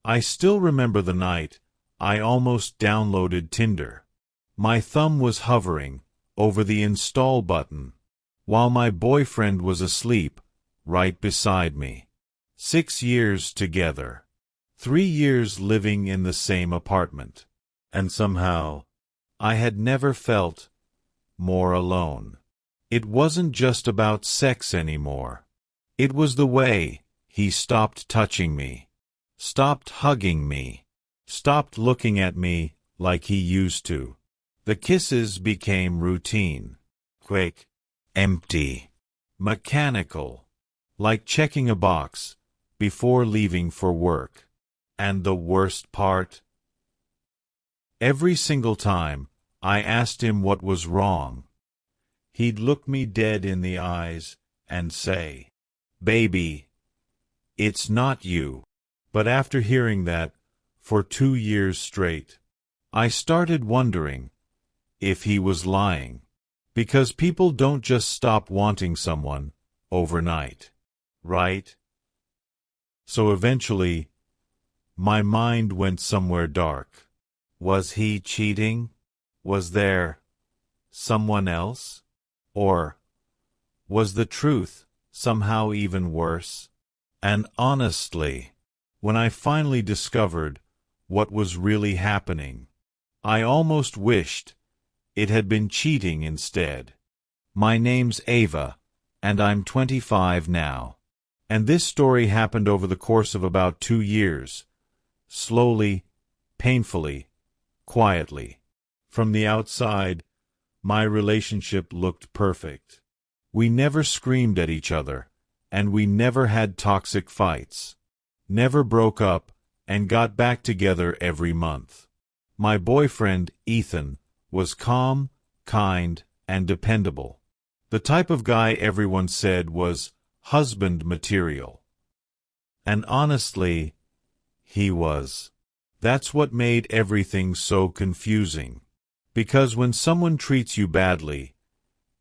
I still remember the night I almost downloaded Tinder. My thumb was hovering over the install button while my boyfriend was asleep right beside me. 6 years together. 3 years living in the same apartment. And somehow, I had never felt more alone. It wasn't just about sex anymore. It was the way he stopped touching me, stopped hugging me, stopped looking at me like he used to. The kisses became routine, quick, empty, mechanical, like checking a box before leaving for work. And the worst part? Every single time I asked him what was wrong, he'd look me dead in the eyes and say, "Baby, it's not you." But after hearing that for 2 years straight, I started wondering if he was lying. Because people don't just stop wanting someone overnight, right? So eventually, my mind went somewhere dark. Was he cheating? Was there someone else? Or was the truth somehow even worse? And honestly, when I finally discovered what was really happening, I almost wished it had been cheating instead. My name's Ava, and I'm 25 now. And this story happened over the course of about 2 years. Slowly, painfully, quietly. From the outside, my relationship looked perfect. We never screamed at each other, and we never had toxic fights. Never broke up and got back together every month. My boyfriend, Ethan, was calm, kind, and dependable. The type of guy everyone said was husband material. And honestly, he was. That's what made everything so confusing. Because when someone treats you badly,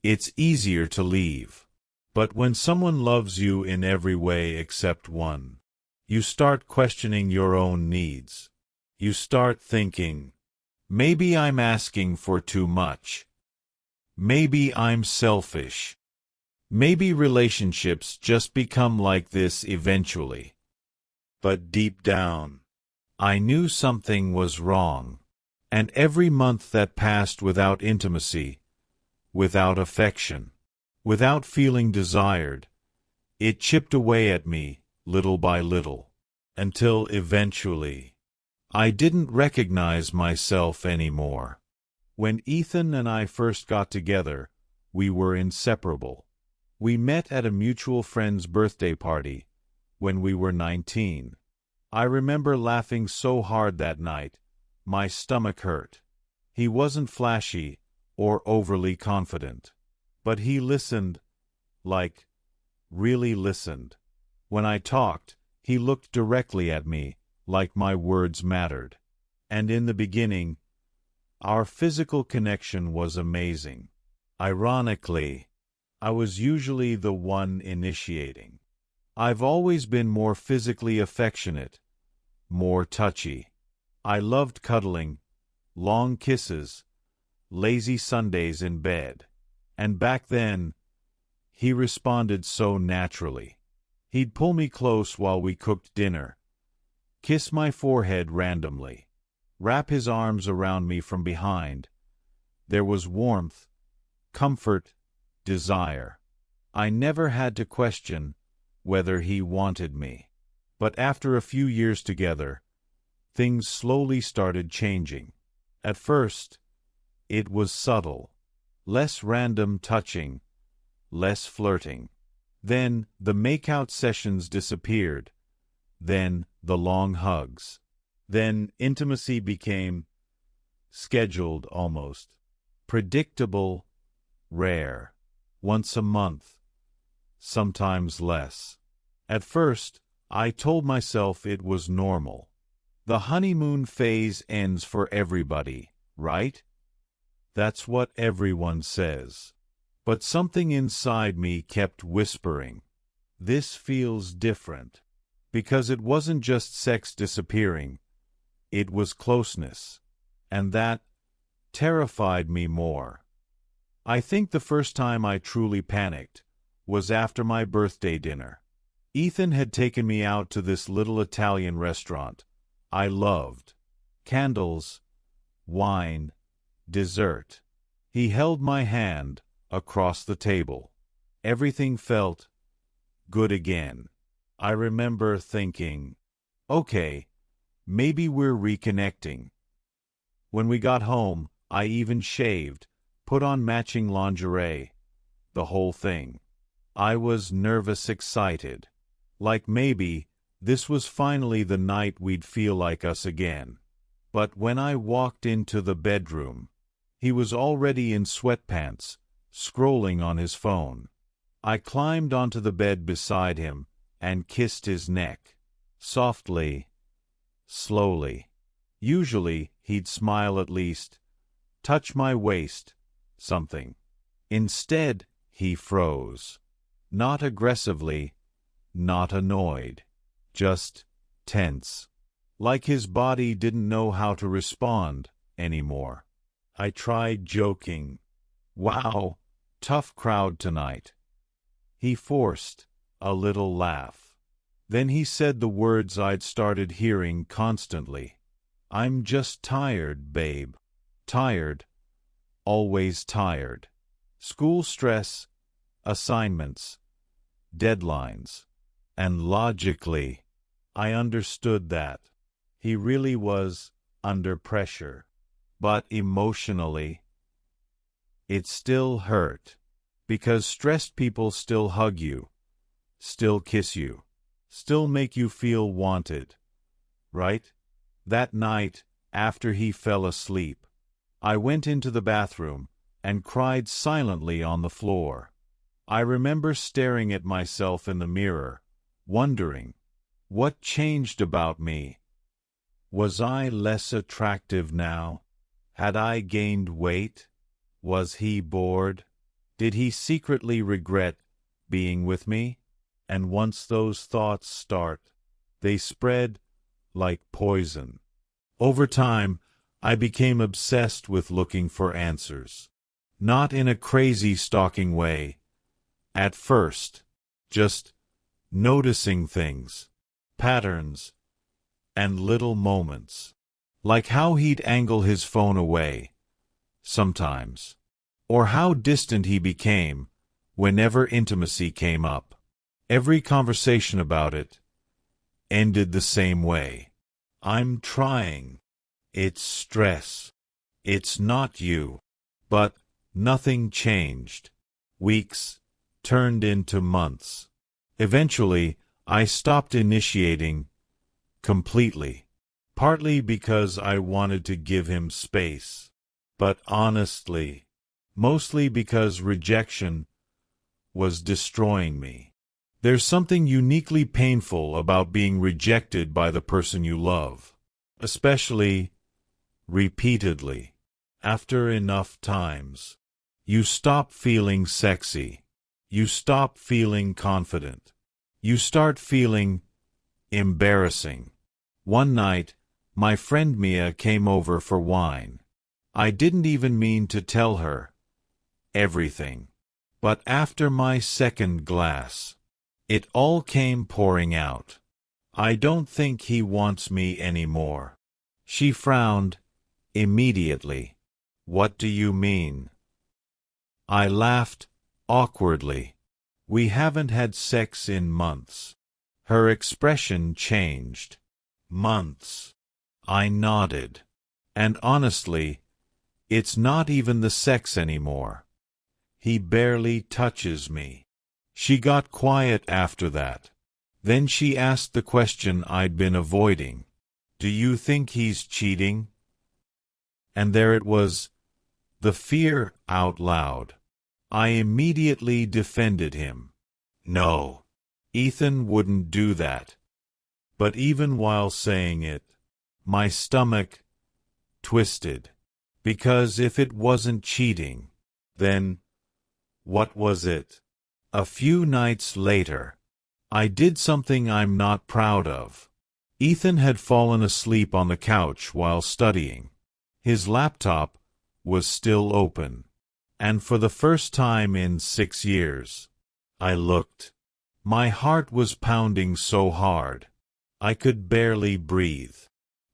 it's easier to leave. But when someone loves you in every way except one, you start questioning your own needs. You start thinking, maybe I'm asking for too much. Maybe I'm selfish. Maybe relationships just become like this eventually. But deep down, I knew something was wrong. And every month that passed without intimacy, without affection, without feeling desired, it chipped away at me, little by little, until eventually, I didn't recognize myself anymore. When Ethan and I first got together, we were inseparable. We met at a mutual friend's birthday party when we were 19. I remember laughing so hard that night, my stomach hurt. He wasn't flashy or overly confident, but he listened, like, really listened. When I talked, he looked directly at me, like my words mattered. And in the beginning, our physical connection was amazing. Ironically, I was usually the one initiating. I've always been more physically affectionate, more touchy. I loved cuddling, long kisses, lazy Sundays in bed. And back then, he responded so naturally. He'd pull me close while we cooked dinner, kiss my forehead randomly, wrap his arms around me from behind. There was warmth, comfort, desire. I never had to question whether he wanted me. But after a few years together, things slowly started changing. At first, it was subtle, less random touching, less flirting. Then the make-out sessions disappeared. Then the long hugs. Then intimacy became scheduled almost, predictable, rare, once a month, sometimes less. At first, I told myself it was normal. The honeymoon phase ends for everybody, right? That's what everyone says. But something inside me kept whispering, this feels different. Because it wasn't just sex disappearing, it was closeness. And that terrified me more. I think the first time I truly panicked was after my birthday dinner. Ethan had taken me out to this little Italian restaurant I loved. Candles, wine, dessert. He held my hand across the table. Everything felt good again. I remember thinking, okay, maybe we're reconnecting. When we got home, I even shaved, put on matching lingerie, the whole thing. I was nervous, excited. Like maybe this was finally the night we'd feel like us again. But when I walked into the bedroom, he was already in sweatpants, scrolling on his phone. I climbed onto the bed beside him and kissed his neck. Softly, slowly. Usually, he'd smile at least, touch my waist, something. Instead, he froze. Not aggressively, not annoyed. Just tense. Like his body didn't know how to respond anymore. I tried joking. Wow, tough crowd tonight. He forced a little laugh. Then he said the words I'd started hearing constantly. I'm just tired, babe. Tired. Always tired. School stress, assignments, deadlines. And logically, I understood that. He really was under pressure. But emotionally, it still hurt. Because stressed people still hug you, still kiss you, still make you feel wanted. Right? That night, after he fell asleep, I went into the bathroom and cried silently on the floor. I remember staring at myself in the mirror, wondering, what changed about me? Was I less attractive now? Had I gained weight? Was he bored? Did he secretly regret being with me? And once those thoughts start, they spread like poison. Over time, I became obsessed with looking for answers. Not in a crazy stalking way. At first, just noticing things, patterns, and little moments. Like how he'd angle his phone away, sometimes. Or how distant he became whenever intimacy came up. Every conversation about it ended the same way. I'm trying. It's stress. It's not you. But nothing changed. Weeks turned into months. Eventually, I stopped initiating completely. Partly because I wanted to give him space. But honestly, mostly because rejection was destroying me. There's something uniquely painful about being rejected by the person you love, especially repeatedly. After enough times, you stop feeling sexy. You stop feeling confident. You start feeling embarrassing. One night, my friend Mia came over for wine. I didn't even mean to tell her everything. But after my second glass, it all came pouring out. I don't think he wants me anymore. She frowned immediately. What do you mean? I laughed awkwardly. We haven't had sex in months. Her expression changed. Months. I nodded. And honestly, it's not even the sex anymore. He barely touches me. She got quiet after that. Then she asked the question I'd been avoiding. Do you think he's cheating? And there it was, the fear out loud. I immediately defended him. No, Ethan wouldn't do that. But even while saying it, my stomach twisted. Because if it wasn't cheating, then what was it? A few nights later, I did something I'm not proud of. Ethan had fallen asleep on the couch while studying. His laptop was still open. And for the first time in 6 years, I looked. My heart was pounding so hard. I could barely breathe.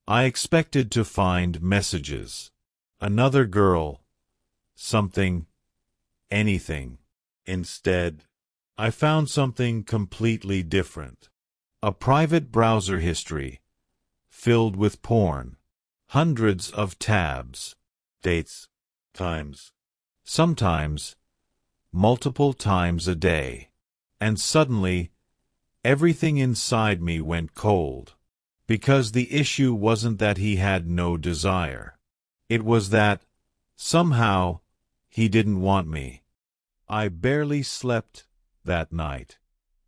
I expected to find messages. Another girl. Something. Anything. Instead, I found something completely different. A private browser history, filled with porn. Hundreds of tabs. Dates. Times. Sometimes, multiple times a day. And suddenly, everything inside me went cold. Because the issue wasn't that he had no desire. It was that, somehow, he didn't want me. I barely slept that night.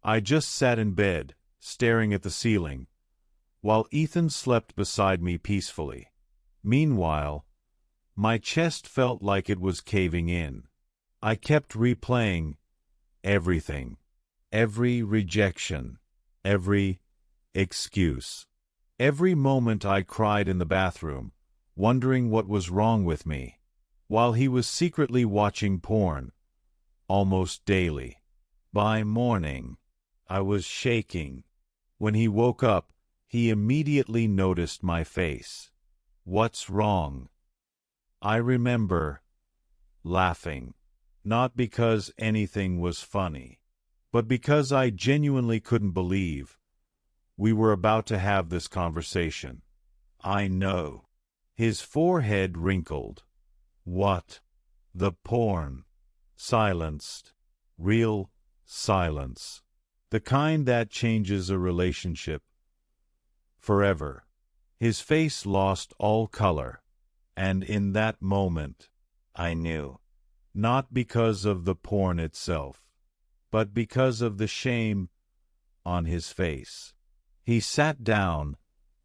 I just sat in bed, staring at the ceiling, while Ethan slept beside me peacefully. Meanwhile, my chest felt like it was caving in. I kept replaying everything, every rejection, every excuse. Every moment I cried in the bathroom, wondering what was wrong with me, while he was secretly watching porn, almost daily. By morning, I was shaking. When he woke up, he immediately noticed my face. "What's wrong?" I remember laughing, not because anything was funny, but because I genuinely couldn't believe we were about to have this conversation. "I know." His forehead wrinkled. "What?" "The porn." Silenced. Real silence. The kind that changes a relationship forever. His face lost all color, and in that moment, I knew. Not because of the porn itself, but because of the shame on his face. He sat down,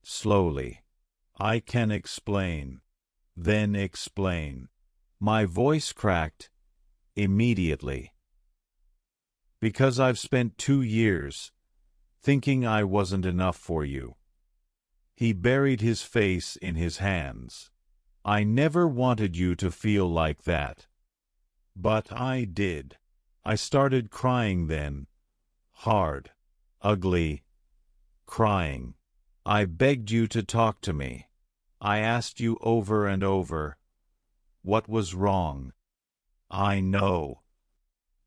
slowly. "I can explain." "Then explain." My voice cracked immediately. "Because I've spent 2 years thinking I wasn't enough for you." He buried his face in his hands. "I never wanted you to feel like that. But I did." I started crying then. Hard. Ugly. Crying. "I begged you to talk to me. I asked you over and over. What was wrong?" "I know."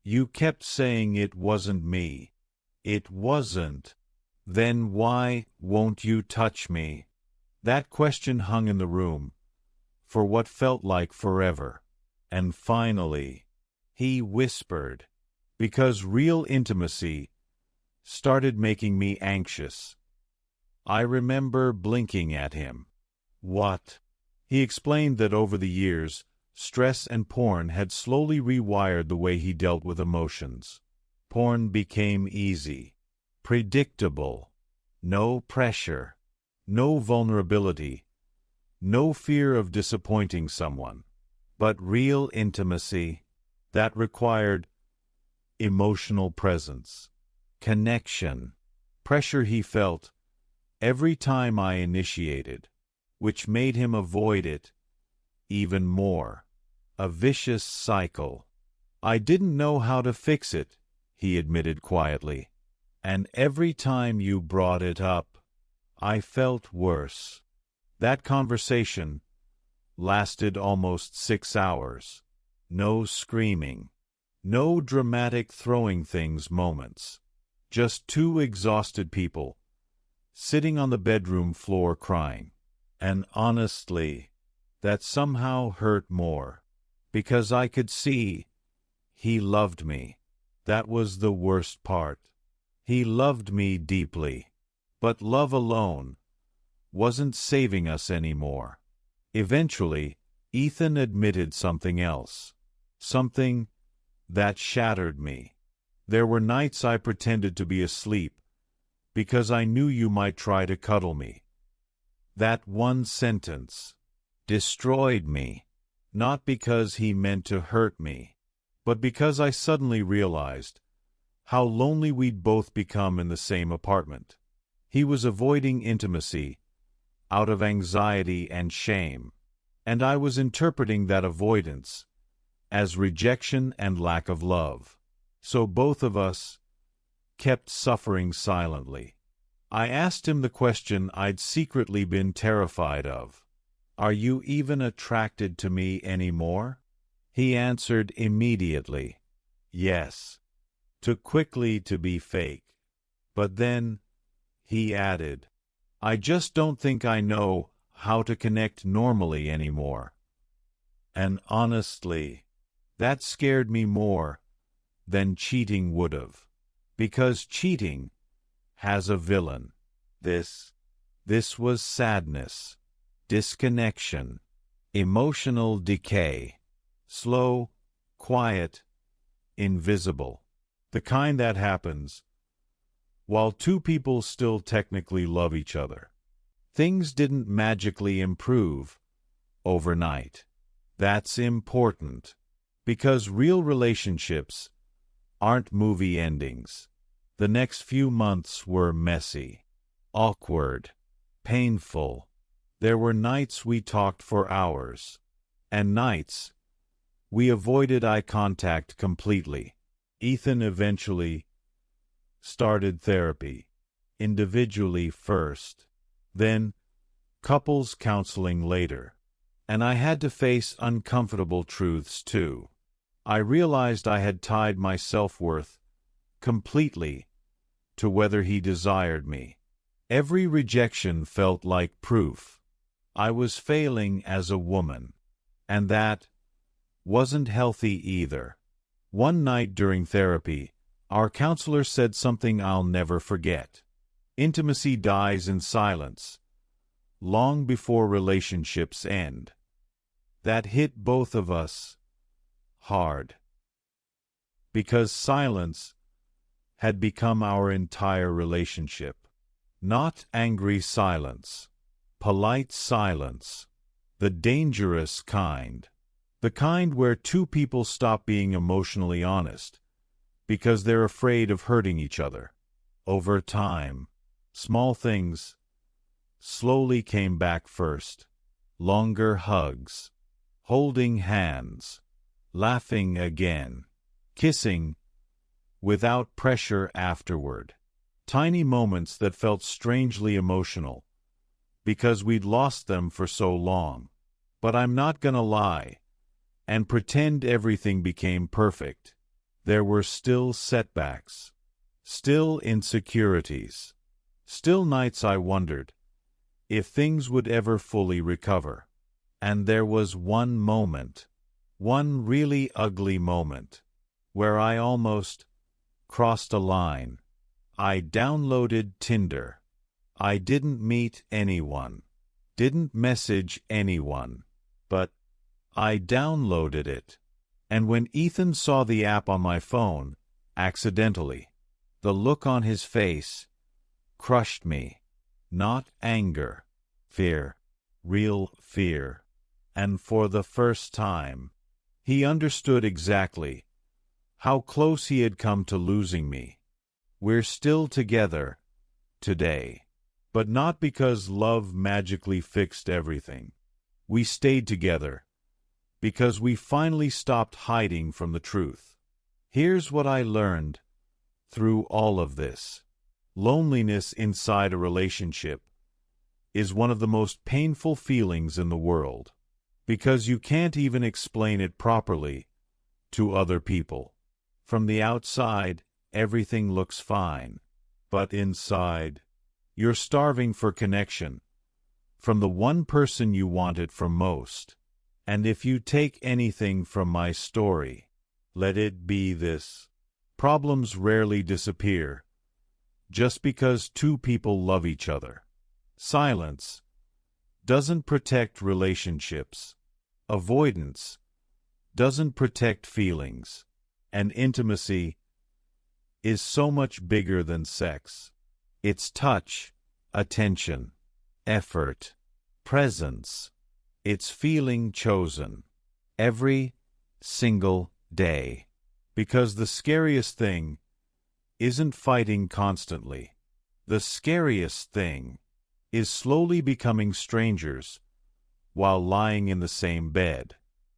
"You kept saying it wasn't me." "It wasn't." "Then why won't you touch me?" That question hung in the room for what felt like forever. And finally, he whispered, "Because real intimacy started making me anxious." I remember blinking at him. "What?" He explained that over the years, stress and porn had slowly rewired the way he dealt with emotions. Porn became easy, predictable, no pressure, no vulnerability, no fear of disappointing someone. But real intimacy, that required emotional presence, connection, pressure he felt every time I initiated, which made him avoid it even more. A vicious cycle. "I didn't know how to fix it," he admitted quietly. "And every time you brought it up, I felt worse." That conversation lasted almost 6 hours. No screaming. No dramatic throwing things moments. Just 2 exhausted people sitting on the bedroom floor crying. And honestly, that somehow hurt more. Because I could see he loved me. That was the worst part. He loved me deeply. But love alone wasn't saving us anymore. Eventually, Ethan admitted something else. Something that shattered me. "There were nights I pretended to be asleep because I knew you might try to cuddle me." That one sentence destroyed me. Not because he meant to hurt me, but because I suddenly realized how lonely we'd both become in the same apartment. He was avoiding intimacy out of anxiety and shame, and I was interpreting that avoidance as rejection and lack of love. So both of us kept suffering silently. I asked him the question I'd secretly been terrified of. Are you even attracted to me anymore? He answered immediately, yes. Too quickly to be fake. But then, he added, I just don't think I know how to connect normally anymore. And honestly, that scared me more than cheating would've. Because cheating has a villain. This was sadness, disconnection, emotional decay, slow, quiet, invisible. The kind that happens while two people still technically love each other. Things didn't magically improve overnight. That's important, because real relationships aren't movie endings. The next few months were messy, awkward, painful. There were nights we talked for hours, and nights we avoided eye contact completely. Ethan eventually started therapy, individually first, then couples counseling later. And I had to face uncomfortable truths too. I realized I had tied my self-worth completely to whether he desired me. Every rejection felt like proof I was failing as a woman, and that wasn't healthy either. One night during therapy, our counselor said something I'll never forget. Intimacy dies in silence, long before relationships end. That hit both of us hard, because silence had become our entire relationship. Not angry silence, polite silence, the dangerous kind. The kind where two people stop being emotionally honest because they're afraid of hurting each other. Over time, small things slowly came back first. Longer hugs, holding hands, laughing again, kissing without pressure afterward. Tiny moments that felt strangely emotional because we'd lost them for so long. But I'm not gonna lie and pretend everything became perfect. There were still setbacks, still insecurities, still nights I wondered if things would ever fully recover. And there was one moment, one really ugly moment, where I almost crossed a line. I downloaded Tinder. I didn't meet anyone, didn't message anyone, but I downloaded it. And when Ethan saw the app on my phone, accidentally, the look on his face crushed me. Not anger, fear, real fear. And for the first time, he understood exactly how close he had come to losing me. We're still together today, but not because love magically fixed everything. We stayed together because we finally stopped hiding from the truth. Here's what I learned through all of this. Loneliness inside a relationship is one of the most painful feelings in the world, because you can't even explain it properly to other people. From the outside, everything looks fine, but inside, you're starving for connection from the one person you want it from most. And if you take anything from my story, let it be this. Problems rarely disappear just because two people love each other. Silence doesn't protect relationships. Avoidance doesn't protect feelings. And intimacy is so much bigger than sex. It's touch, attention, effort, presence. It's feeling chosen every single day. Because the scariest thing isn't fighting constantly. The scariest thing is slowly becoming strangers while lying in the same bed.